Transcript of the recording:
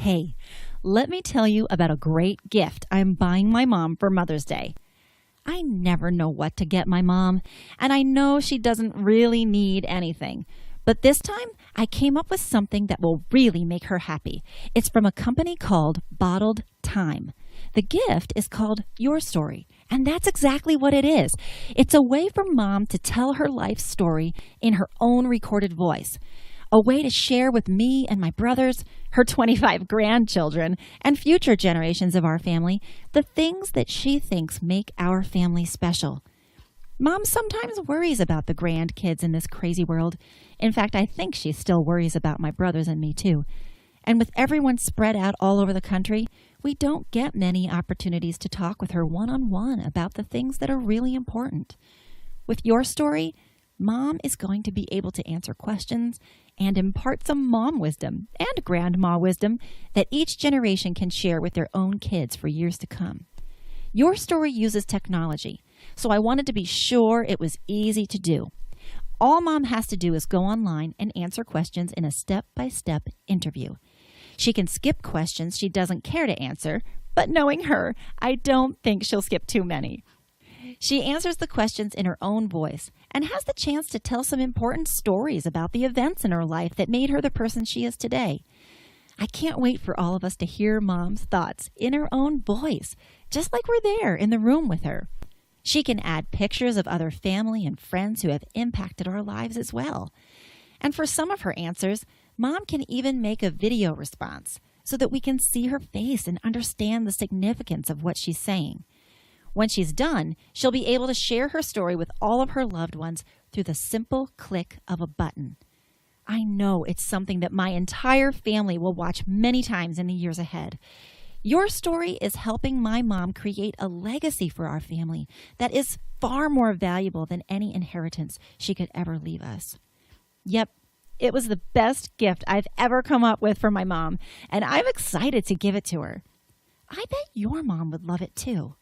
Hey, let me tell you about a great gift I'm buying my mom for Mother's Day. I never know what to get my mom, and I know she doesn't really need anything. But this time, I came up with something that will really make her happy. It's from a company called Bottled Time. The gift is called Your Story, and that's exactly what it is. It's a way for Mom to tell her life story in her own recorded voice. A way to share with me and my brothers, her 25 grandchildren, and future generations of our family the things that she thinks make our family special. Mom sometimes worries about the grandkids in this crazy world. In fact, I think she still worries about my brothers and me too. And with everyone spread out all over the country, we don't get many opportunities to talk with her one-on-one about the things that are really important. With Your Story, Mom is going to be able to answer questions and impart some mom wisdom and grandma wisdom that each generation can share with their own kids for years to come. Your Story uses technology, so I wanted to be sure it was easy to do. All Mom has to do is go online and answer questions in a step-by-step interview. She can skip questions she doesn't care to answer, but knowing her, I don't think she'll skip too many. She answers the questions in her own voice and has the chance to tell some important stories about the events in her life that made her the person she is today. I can't wait for all of us to hear Mom's thoughts in her own voice, just like we're there in the room with her. She can add pictures of other family and friends who have impacted our lives as well. And for some of her answers, Mom can even make a video response so that we can see her face and understand the significance of what she's saying. When she's done, she'll be able to share her story with all of her loved ones through the simple click of a button. I know it's something that my entire family will watch many times in the years ahead. Your Story is helping my mom create a legacy for our family that is far more valuable than any inheritance she could ever leave us. Yep, it was the best gift I've ever come up with for my mom, and I'm excited to give it to her. I bet your mom would love it too.